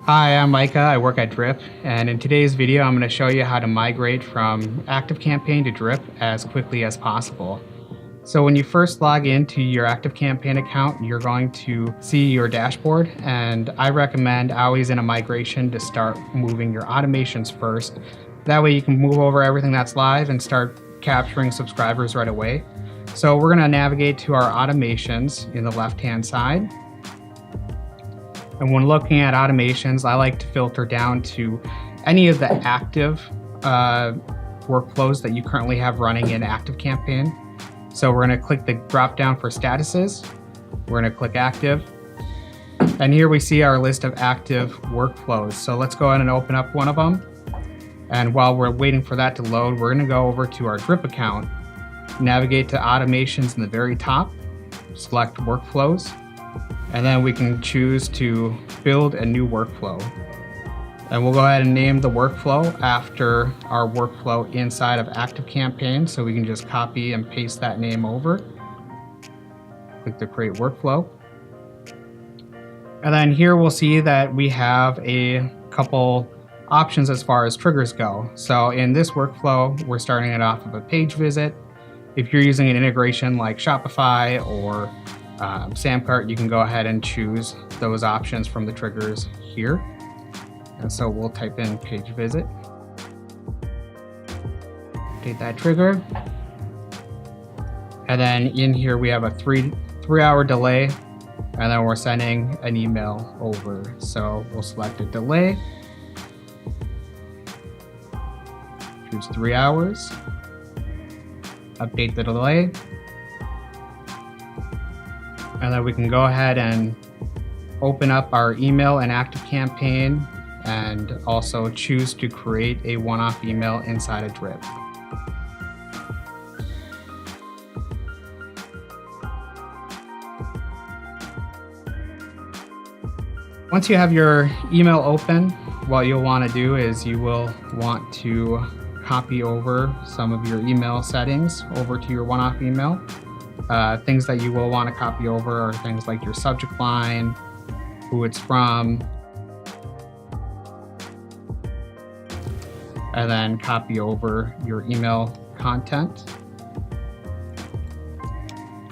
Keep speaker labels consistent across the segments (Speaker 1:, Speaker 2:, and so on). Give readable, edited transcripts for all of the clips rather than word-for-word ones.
Speaker 1: Hi, I'm Micah. I work at Drip, and in today's video, I'm going to show you how to migrate from ActiveCampaign to Drip as quickly as possible. So when you first log into your ActiveCampaign account, you're going to see your dashboard, and I recommend always in a migration to start moving your automations first. That way you can move over everything that's live and start capturing subscribers right away. So we're going to navigate to our automations in the left-hand side. And when looking at automations, I like to filter down to any of the active workflows that you currently have running in ActiveCampaign. So we're going to click the drop down for statuses. We're going to click active. And here we see our list of active workflows. So let's go ahead and open up one of them. And while we're waiting for that to load, we're going to go over to our Drip account, navigate to automations in the very top, select workflows. And then we can choose to build a new workflow. And we'll go ahead and name the workflow after our workflow inside of ActiveCampaign. So we can just copy and paste that name over. Click the create workflow. And then here we'll see that we have a couple options as far as triggers go. So in this workflow, we're starting it off of a page visit. If you're using an integration like Shopify or Samcart, you can go ahead and choose those options from the triggers here. And so we'll type in page visit. Update that trigger. And then in here we have a three-hour delay, and then we're sending an email over. So we'll select a delay. Choose 3 hours. Update the delay. And then we can go ahead and open up our email in ActiveCampaign and also choose to create a one-off email inside of Drip. Once you have your email open, what you'll want to do is you will want to copy over some of your email settings over to your one-off email. Things that you will want to copy over are things like your subject line, who it's from, and then copy over your email content.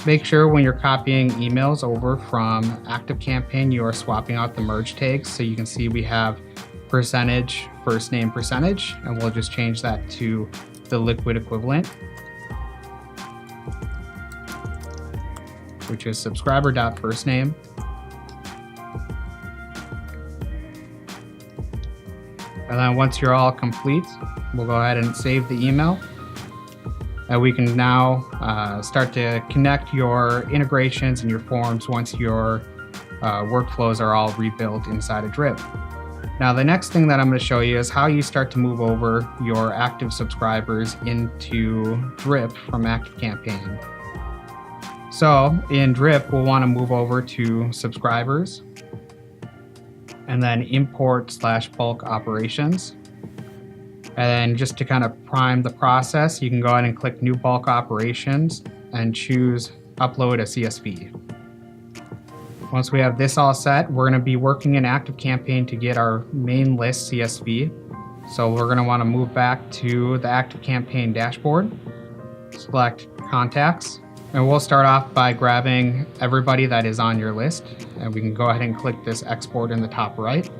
Speaker 1: Make sure when you're copying emails over from ActiveCampaign, you are swapping out the merge tags. So you can see we have percentage, first name percentage, and we'll just change that to the liquid equivalent, which is subscriber.firstname. And then once you're all complete, we'll go ahead and save the email. And we can now start to connect your integrations and your forms once your workflows are all rebuilt inside of Drip. Now, the next thing that I'm going to show you is how you start to move over your active subscribers into Drip from ActiveCampaign. So in Drip, we'll want to move over to subscribers and then import/bulk operations. And then just to kind of prime the process, you can go ahead and click new bulk operations and choose upload a CSV. Once we have this all set, we're going to be working in ActiveCampaign to get our main list CSV. So we're going to want to move back to the ActiveCampaign dashboard, select contacts. And we'll start off by grabbing everybody that is on your list. And we can go ahead and click this export in the top right.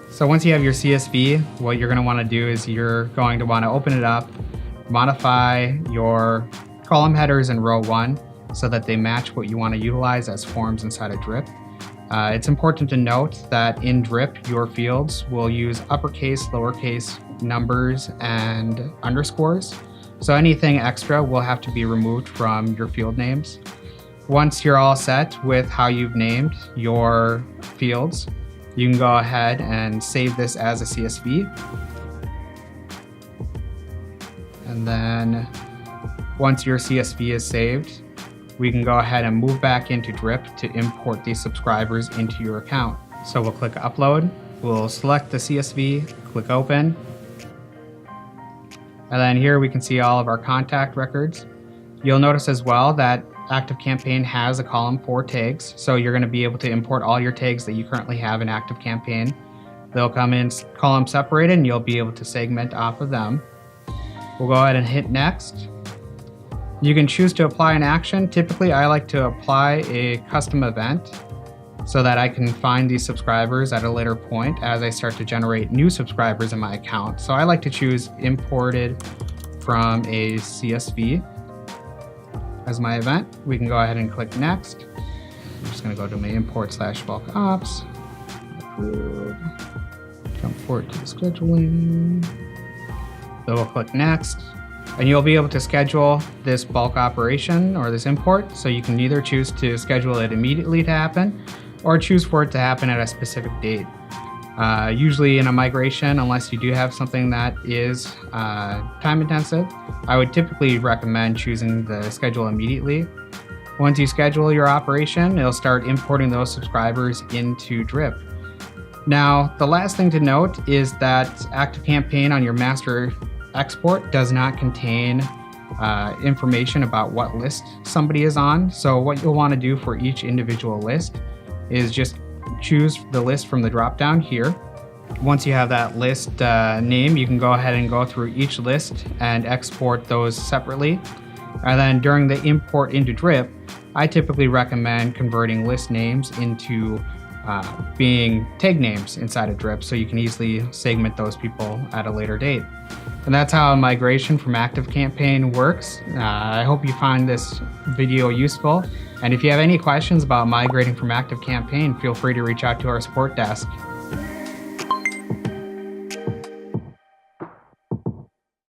Speaker 1: So once you have your CSV, what you're going to want to do is you're going to want to open it up, modify your column headers in row 1 so that they match what you want to utilize as forms inside of Drip. It's important to note that in Drip, your fields will use uppercase, lowercase, numbers, and underscores. So anything extra will have to be removed from your field names. Once you're all set with how you've named your fields, you can go ahead and save this as a CSV. And then once your CSV is saved, we can go ahead and move back into Drip to import these subscribers into your account. So we'll click upload, we'll select the CSV, click open. And then here we can see all of our contact records. You'll notice as well that ActiveCampaign has a column for tags, so you're going to be able to import all your tags that you currently have in ActiveCampaign. They'll come in column separated and you'll be able to segment off of them. We'll go ahead and hit next. You can choose to apply an action. Typically, I like to apply a custom event so that I can find these subscribers at a later point as I start to generate new subscribers in my account. So I like to choose imported from a CSV as my event. We can go ahead and click next. I'm just going to go to my import/bulk ops. Approve. Jump forward to the scheduling. So we'll click next. And you'll be able to schedule this bulk operation or this import. So you can either choose to schedule it immediately to happen or choose for it to happen at a specific date. Usually in a migration, unless you do have something that is time intensive, I would typically recommend choosing the schedule immediately. Once you schedule your operation, it'll start importing those subscribers into Drip. Now, the last thing to note is that ActiveCampaign on your master export does not contain information about what list somebody is on. So what you'll want to do for each individual list is just choose the list from the drop down here. Once you have that list name, you can go ahead and go through each list and export those separately. And then during the import into Drip, I typically recommend converting list names into being tag names inside of Drip so you can easily segment those people at a later date. And that's how a migration from ActiveCampaign works. I hope you find this video useful. And if you have any questions about migrating from ActiveCampaign, feel free to reach out to our support desk.